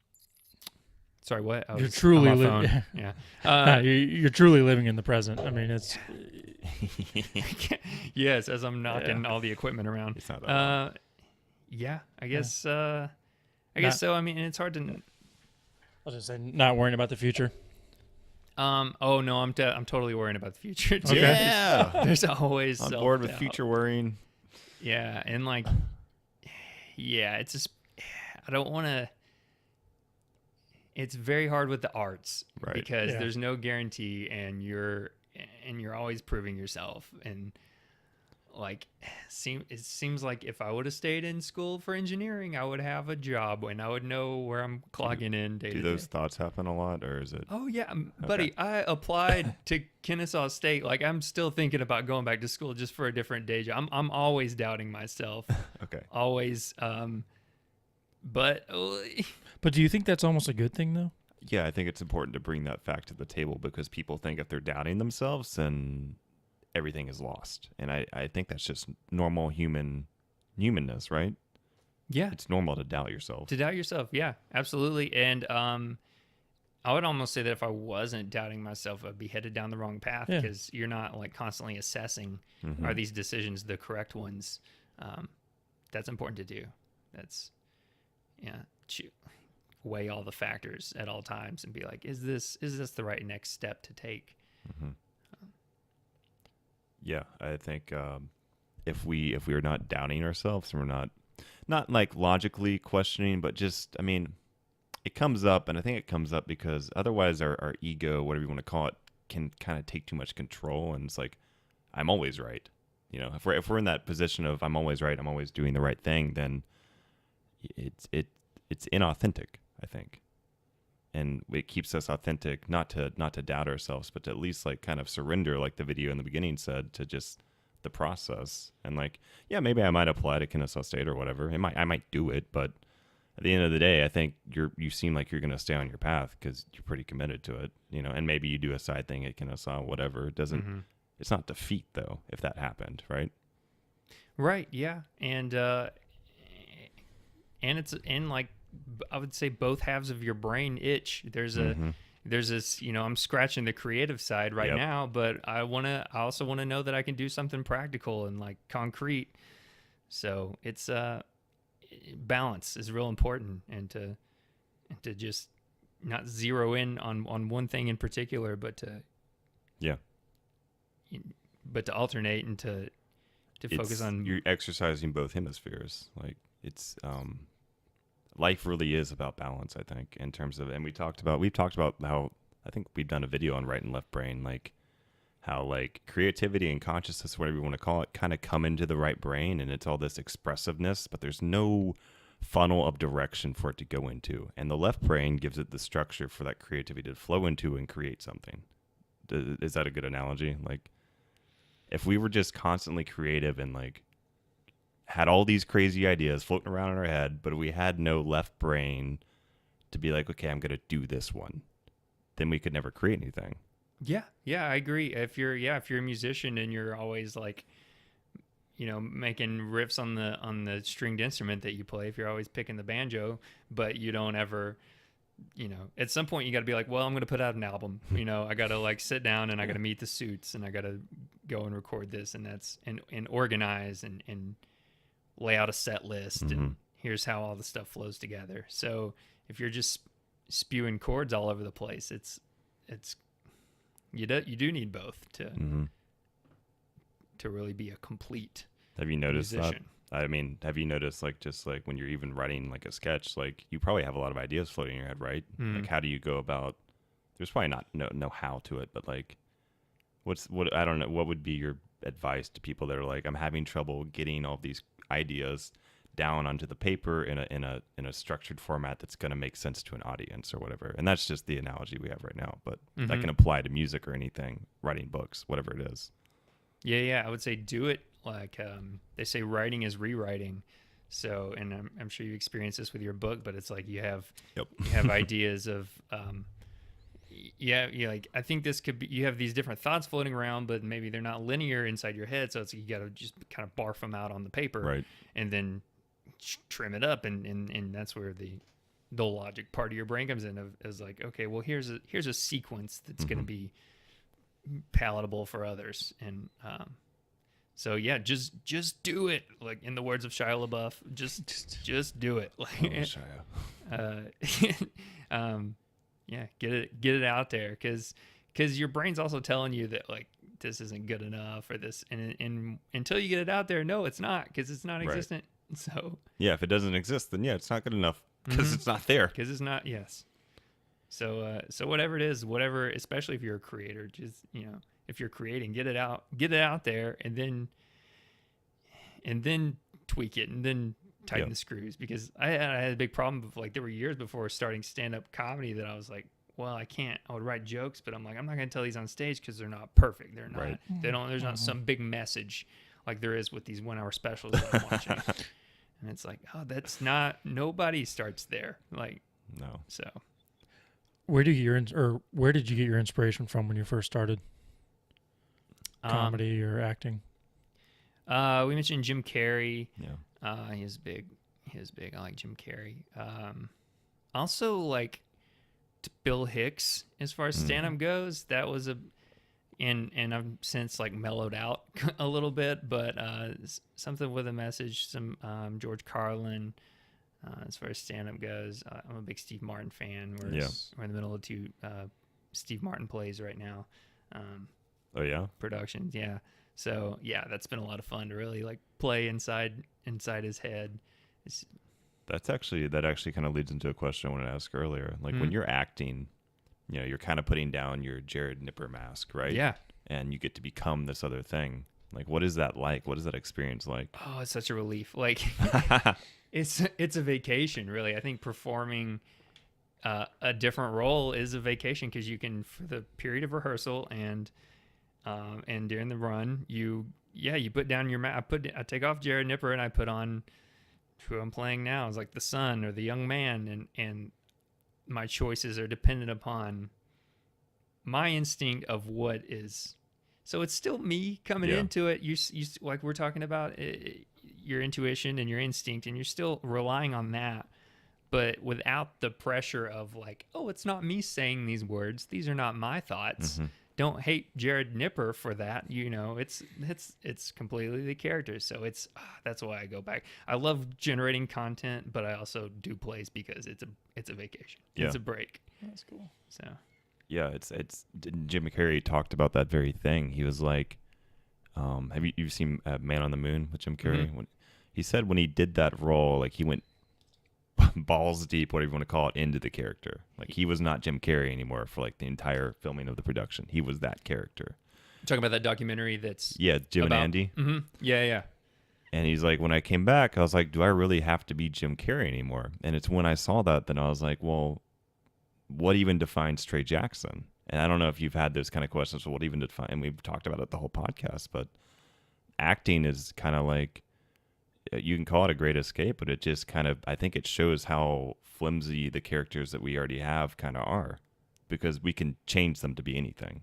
Sorry, what? You're truly living. Yeah. You're truly living in the present. I mean, it's. Yes, as I'm knocking all the equipment around. It's not that yeah, I guess. I guess so. I mean, it's hard to. I was just saying, not worrying about the future. Oh no, I'm totally worrying about the future too. Okay. Yeah. There's always on board with future worrying. Yeah, and like, yeah, it's just I don't want to. It's very hard with the arts, right? Because there's no guarantee, and you're always proving yourself, and like it seems like if I would have stayed in school for engineering, I would have a job and I would know where I'm clogging in day to day. Do those thoughts happen a lot, or is it? Oh yeah, buddy, I applied to Kennesaw State. Like I'm still thinking about going back to school just for a different day job. I'm always doubting myself. Okay. Always. But do you think that's almost a good thing though? Yeah, I think it's important to bring that fact to the table because people think if they're doubting themselves, then everything is lost. And I think that's just normal humanness, right? Yeah. It's normal to doubt yourself. Yeah, absolutely. And I would almost say that if I wasn't doubting myself, I'd be headed down the wrong path because you're not like constantly assessing, are these decisions the correct ones? That's important to do. That's, weigh all the factors at all times and be like, is this the right next step to take? Yeah, I think if we are not doubting ourselves and we're not like logically questioning, but just, I mean, it comes up, and I think it comes up because otherwise our ego, whatever you want to call it, can kind of take too much control, and it's like, I'm always right. If we're in that position of I'm always right, I'm always doing the right thing, then it's inauthentic, I think. And it keeps us authentic, not to doubt ourselves, but to at least like kind of surrender, like the video in the beginning said, to just the process. And like, yeah, maybe I might apply to Kennesaw State or whatever. I might do it, but at the end of the day, I think you seem like you're going to stay on your path because you're pretty committed to it, and maybe you do a side thing at Kennesaw, whatever. It doesn't. It's not defeat though, if that happened, right? Right. Yeah. And it's in like, I would say both halves of your brain itch. There's this, I'm scratching the creative side right now, but I also want to know that I can do something practical and like concrete. So it's, balance is real important, and to just not zero in on one thing in particular, but to alternate and to focus on. You're exercising both hemispheres. Like it's, life really is about balance, I think, in terms of, and we've talked about how, I think we've done a video on right and left brain, like how like creativity and consciousness, whatever you want to call it, kind of come into the right brain, and it's all this expressiveness, but there's no funnel of direction for it to go into. And the left brain gives it the structure for that creativity to flow into and create something. Is that a good analogy? Like, if we were just constantly creative and like had all these crazy ideas floating around in our head, but we had no left brain to be like, okay, I'm going to do this one, then we could never create anything. Yeah, I agree. If you're a musician and you're always like, making riffs on the stringed instrument that you play, if you're always picking the banjo, but you don't ever, at some point you got to be like, well, I'm going to put out an album. I got to like sit down and I got to meet the suits and I got to go and record this and organize and lay out a set list and here's how all the stuff flows together. So if you're just spewing chords all over the place, it's you do need both to really be a complete Have you noticed musician. that? I mean, have you noticed like just like when you're even writing like a sketch, like you probably have a lot of ideas floating in your head, right? Like how do you go about? There's probably not no how to it, but like what I don't know. What would be your advice to people that are like, I'm having trouble getting all these ideas down onto the paper in a structured format that's going to make sense to an audience or whatever. And that's just the analogy we have right now, but that can apply to music or anything, writing books, whatever it is. Yeah. I would say do it like they say writing is rewriting. So, and I'm sure you experience this with your book, but it's like you have ideas of like I think this could be. You have these different thoughts floating around, but maybe they're not linear inside your head. So it's you got to just kind of barf them out on the paper, right? And then trim it up, and that's where the logic part of your brain comes in. Is like, okay, well here's a sequence that's going to be palatable for others, and so yeah, just do it. Like in the words of Shia LaBeouf, just do it. Like, yeah, get it out there, because your brain's also telling you that like this isn't good enough or this, and until you get it out there, no, it's not, because it's not existent. So yeah, if it doesn't exist, then yeah, it's not good enough because it's not there. Because it's not. Yes. So whatever it is, whatever, especially if you're a creator, just if you're creating, get it out there, and then tweak it, and then tighten the screws. Because I had a big problem of like there were years before starting stand-up comedy that I was like, well, I would write jokes, but I'm like, I'm not going to tell these on stage because they're not perfect. They're not. Right. There's not some big message like there is with these 1 hour specials that I'm watching. And it's like, oh, that's not. Nobody starts there. Like No. So. Where did you get your inspiration from when you first started comedy or acting? We mentioned Jim Carrey. Yeah. He was big. I like Jim Carrey. Also like Bill Hicks as far as stand-up goes. That was and I've since like mellowed out a little bit, but something with a message. Some George Carlin. As far as stand-up goes, I'm a big Steve Martin fan. We're in the middle of 2 Steve Martin plays right now. Oh yeah, productions. Yeah. So yeah, that's been a lot of fun to really like play inside his head. that actually kind of leads into a question I wanted to ask earlier. Like when you're acting, you're kind of putting down your Jared Nipper mask, right? Yeah. And you get to become this other thing. Like, what is that like? What is that experience like? Oh, it's such a relief. Like, it's a vacation, really. I think performing a different role is a vacation, because you can, for the period of rehearsal and during the run, you put down your mask. I take off Jared Nipper and I put on who I'm playing now. It's like the son or the young man, and my choices are dependent upon my instinct of what is. So it's still me coming into it. You like we're talking about your intuition and your instinct, and you're still relying on that, but without the pressure of like, oh, it's not me saying these words. These are not my thoughts. Don't hate Jared Nipper for that. It's completely the character. So that's why I go back. I love generating content, but I also do plays because it's a vacation. Yeah. It's a break. That's cool. So. Yeah, it's Jim Carrey talked about that very thing. He was like, have you've seen Man on the Moon with Jim Carrey? When he said when he did that role, like he went balls deep, whatever you want to call it, into the character. Like he was not Jim Carrey anymore for like the entire filming of the production. He was that character. You're talking about that documentary that's Jim and Andy. Mm-hmm. Yeah. And he's like, when I came back, I was like, do I really have to be Jim Carrey anymore? And it's when I saw that, then I was like, well, what even defines Trey Jackson? And I don't know if you've had those kind of questions. What even define? And we've talked about it the whole podcast, but acting is kind of like, you can call it a great escape, but it just kind of, I think it shows how flimsy the characters that we already have kind of are, because we can change them to be anything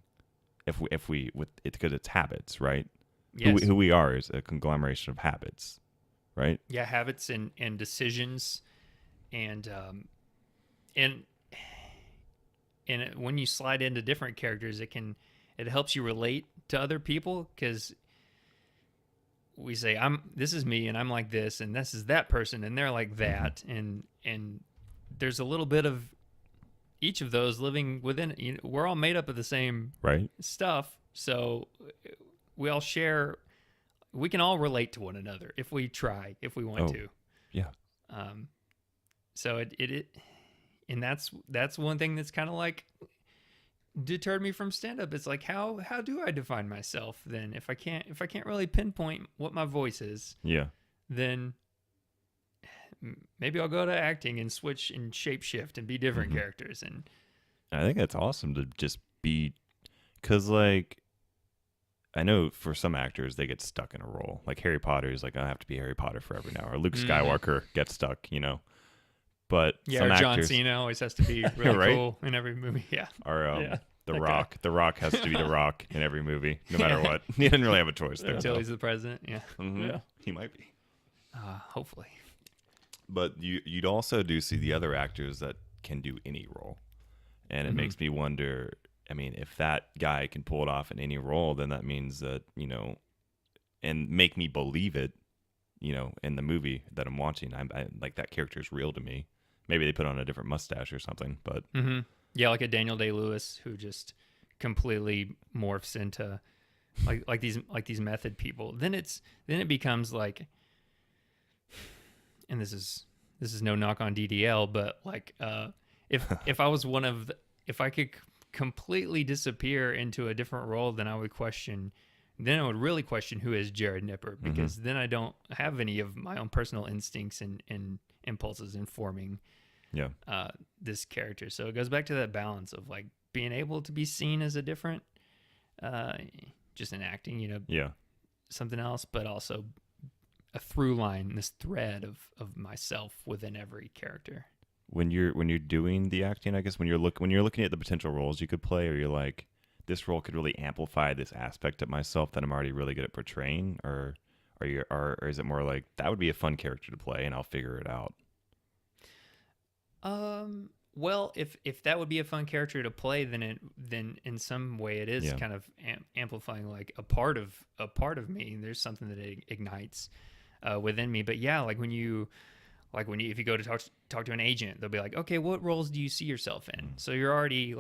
if we with it, because it's habits, right? Yes. Who we are is a conglomeration of habits, right? Yeah, habits and decisions, and and when you slide into different characters, it helps you relate to other people, because we say this is me and I'm like this, and this is that person and they're like that, and there's a little bit of each of those living within. We're all made up of the same Right. stuff, so we all share. We can all relate to one another if we try, if we want to. Yeah. So it and that's one thing that's kind of like deterred me from stand up. It's like, how do I define myself then if I can't really pinpoint what my voice is? Yeah. Then maybe I'll go to acting and switch and shapeshift and be different characters. And I think that's awesome to just be, because like, I know for some actors they get stuck in a role. Like Harry Potter is like, I have to be Harry Potter forever now, or Luke Skywalker gets stuck, But yeah, some or John actors, Cena always has to be really Right? cool in every movie. Yeah. or Yeah. The Okay. Rock. The Rock has to be The Rock in every movie, no matter what. He didn't really have a choice there. Until though. he's the president. Yeah. Yeah. He might be. Hopefully. But you'd also do see the other actors that can do any role, and it makes me wonder. I mean, if that guy can pull it off in any role, then that means that and make me believe it, in the movie that I'm watching. I like that character is real to me. Maybe they put on a different mustache or something, but Yeah, like a Daniel Day-Lewis who just completely morphs into like these method people. Then it becomes like, and this is no knock on DDL, but like if I was if I could completely disappear into a different role, then I would really question who is Jared Nipper, because then I don't have any of my own personal instincts and impulses informing this character. So it goes back to that balance of like being able to be seen as a different, just in acting, something else, but also a through line, this thread of myself within every character. When you're doing the acting, I guess when you're looking at the potential roles you could play, or you're like, this role could really amplify this aspect of myself that I'm already really good at portraying, or is it more like that would be a fun character to play and I'll figure it out? Well, if that would be a fun character to play, then in some way it is kind of amplifying like a part of me. There's something that it ignites within me. But yeah, like if you go to talk to an agent, they'll be like, okay, what roles do you see yourself in? So you're already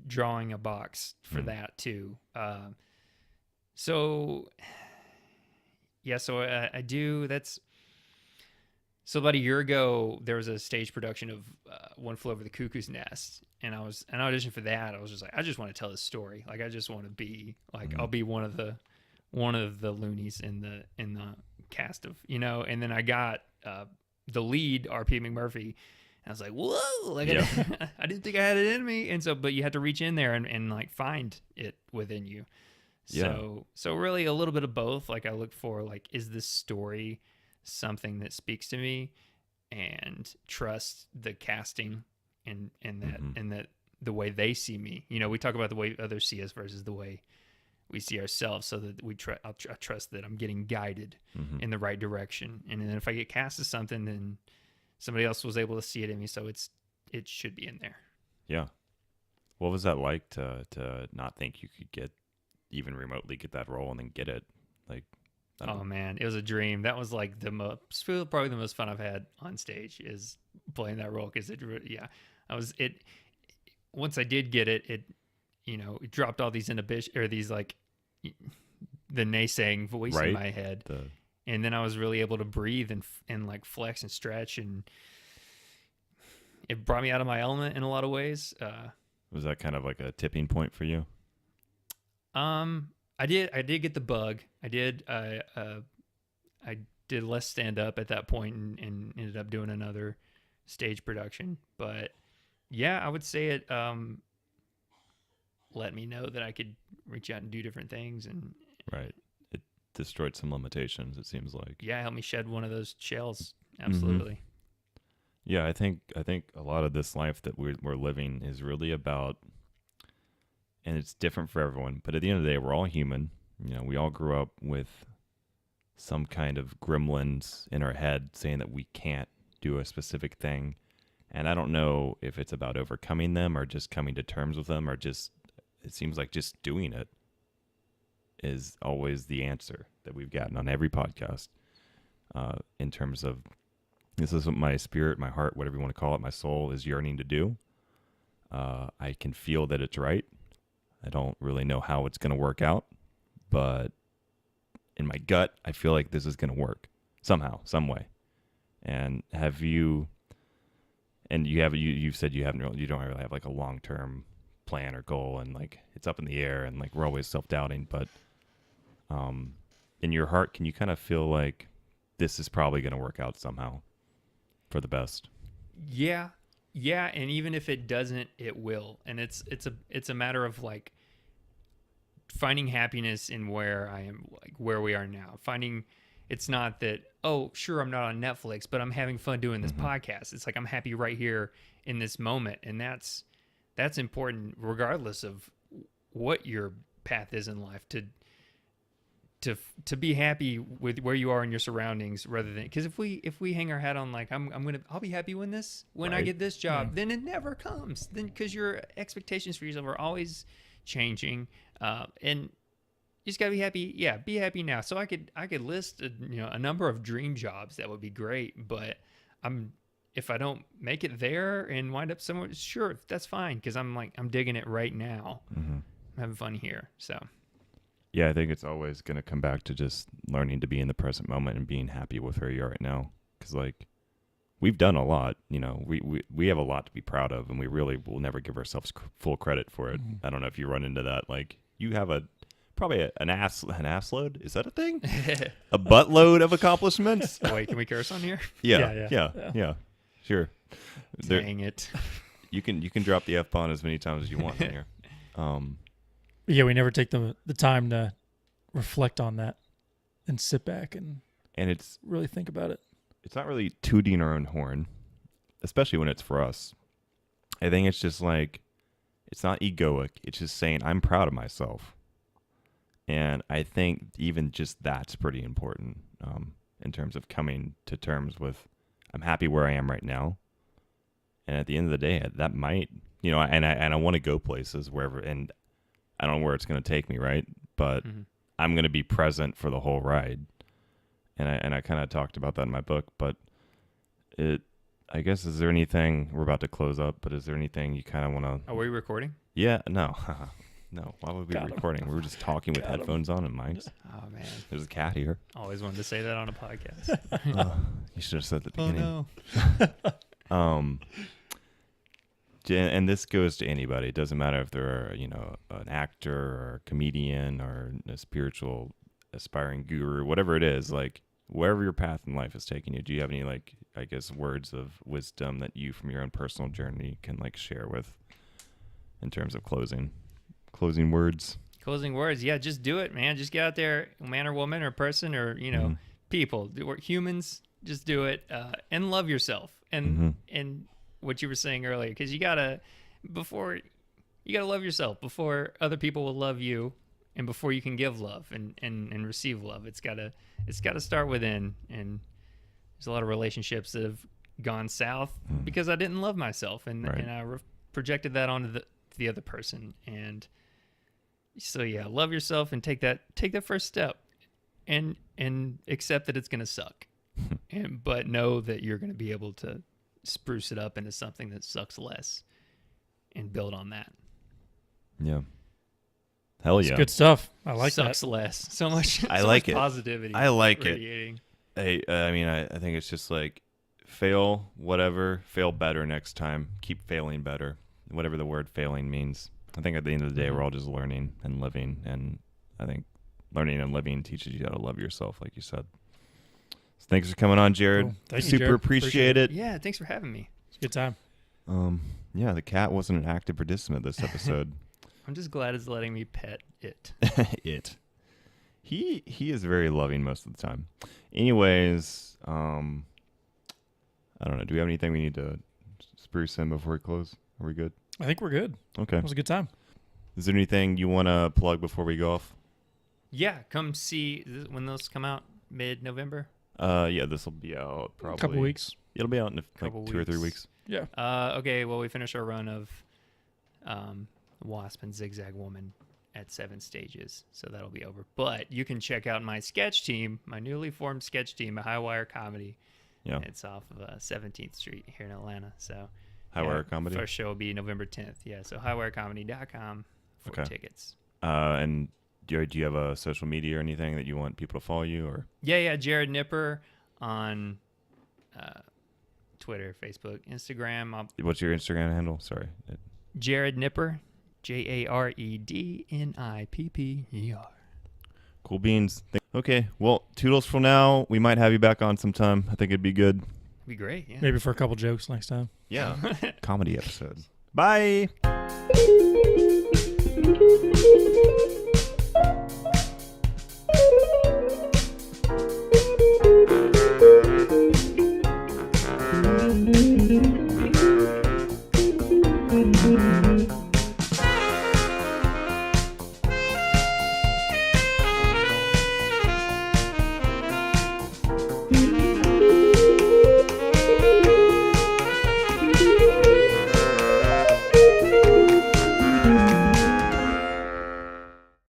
drawing a box for that too. So I do. So about a year ago, there was a stage production of One Flew Over the Cuckoo's Nest, and I was an audition for that. I was just like, I just want to tell this story. Like, I just want to be like, I'll be one of the loonies in the cast of, And then I got the lead, R.P. McMurphy. And I was like, whoa! Like, I didn't think I had it in me. And so, but you had to reach in there and like find it within you. So really a little bit of both. Like, I look for like, is this story something that speaks to me, and trust the casting and that the way they see me. We talk about the way others see us versus the way we see ourselves, so that I trust that I'm getting guided in the right direction. And then if I get cast as something, then somebody else was able to see it in me, so it should be in there. Yeah. What was that like to not think you could even remotely get that role and then get it? Like, oh man, it was a dream. That was like probably the most fun I've had on stage, is playing that role, because once I did get it, it dropped all these inhibitions, or these like the naysaying voice in my head, and then I was really able to breathe and like flex and stretch, and it brought me out of my element in a lot of ways. Was that kind of like a tipping point for you? I did get the bug. I did less stand up at that point, and ended up doing another stage production. But yeah, I would say let me know that I could reach out and do different things. And Right. It destroyed some limitations, it seems like. yeah, help me shed one of those shells. Absolutely. Yeah, I think a lot of this life that we're living is really about, and it's different for everyone, but at the end of the day, we're all human. You know, we all grew up with some kind of gremlins in our head saying that we can't do a specific thing. And I don't know if it's about overcoming them or just coming to terms with them, or just, it seems like just doing it is always the answer that we've gotten on every podcast, in terms of, this is what my spirit, my heart, whatever you want to call it, my soul is yearning to do. I can feel that it's right. I don't really know how it's going to work out, but in my gut, I feel like this is going to work somehow, some way. And you've said you don't really have like a long-term plan or goal, and like it's up in the air, and like we're always self-doubting, but in your heart, can you kind of feel like this is probably going to work out somehow for the best? Yeah. And even if it doesn't, it will. And it's a matter of like finding happiness in where I am, like where we are now. It's not that, oh, sure, I'm not on Netflix, but I'm having fun doing this podcast. It's like I'm happy right here in this moment. And that's important regardless of what your path is in life, to be happy with where you are in your surroundings, rather than, because if we hang our hat on like I'll be happy when I get this job, then it never comes. Then, because your expectations for yourself are always changing, and you just gotta be happy. Yeah, be happy now. So I could list a number of dream jobs that would be great, but if I don't make it there and wind up somewhere, sure, that's fine, because I'm digging it right now. I'm having fun here. So yeah, I think it's always going to come back to just learning to be in the present moment and being happy with where you are right now. Because like we've done a lot, we have a lot to be proud of, and we really will never give ourselves full credit for it. I don't know if you run into that. Like you have probably an ass load. Is that a thing? A buttload of accomplishments. Wait, can we curse on here? Yeah. Sure. Dang it. You can drop the F-bomb as many times as you want in here. Yeah, we never take the time to reflect on that and sit back and it's really think about it. It's not really tooting our own horn, especially when it's for us. I think it's just like, it's not egoic. It's just saying, I'm proud of myself. And I think even just that's pretty important, in terms of coming to terms with, I'm happy where I am right now. And at the end of the day, that might, and I want to go places wherever, and I don't know where it's going to take me, right? But I'm going to be present for the whole ride. And I kind of talked about that in my book, but I guess, is there anything, we're about to close up, but is there anything you kind of want to... Are we recording? Yeah, no. No, why would we be recording? We were just talking with headphones on and mics. Oh, man. There's a cat here. Always wanted to say that on a podcast. You should have said at the beginning. Oh, no. And this goes to anybody. It doesn't matter if they're, an actor or a comedian or a spiritual aspiring guru, whatever it is, like wherever your path in life is taking you. Do you have any, like, I guess, words of wisdom that you from your own personal journey can like share with in terms of closing words? Closing words. Yeah, just do it, man. Just get out there, man or woman or person or, people. We're humans. Just do it, and love yourself. And what you were saying earlier, because you gotta love yourself before other people will love you, and before you can give love and receive love. It's gotta start within. And there's a lot of relationships that have gone south because I didn't love myself, and I projected that onto the other person. And so yeah, love yourself and take that first step, and accept that it's gonna suck, but know that you're gonna be able to spruce it up into something that sucks less, and build on that. Yeah. Hell yeah. It's good stuff. I like Sucks that. less. So much. I like it. Positivity. I like radiating. it. I think it's just like, fail better next time. Keep failing better. Whatever the word failing means. I think at the end of the day, we're all just learning and living. And I think learning and living teaches you how to love yourself, like you said. So thanks for coming on, Jared. Cool. Thank you, Super Jared. appreciate it. Yeah, thanks for having me. It's a good time. Yeah, the cat wasn't an active participant this episode. I'm just glad it's letting me pet it. It. He is very loving most of the time. Anyways, I don't know. Do we have anything we need to spruce in before we close? Are we good? I think we're good. Okay. It was a good time. Is there anything you want to plug before we go off? Yeah, come see when those come out, mid-November. Yeah, this will be out probably A couple weeks. It'll be out in like Couple 2 or 3 weeks. weeks. Yeah. Okay, well, we finished our run of Wasp and Zigzag Woman at 7 stages, so that'll be over. But you can check out my sketch team, my newly formed sketch team at Highwire Comedy. Yeah. It's off of 17th Street here in Atlanta. So Highwire Comedy. First show will be November 10th. Yeah, so highwirecomedy.com for tickets. And do you have a social media or anything that you want people to follow you or? Yeah, Jared Nipper on Twitter, Facebook, Instagram. What's your Instagram handle? Sorry. Jared Nipper, JaredNipper. Cool beans. Okay, well, toodles for now. We might have you back on sometime. I think it'd be good. Be great, yeah. Maybe for a couple jokes next time. Yeah. Comedy episode. Bye.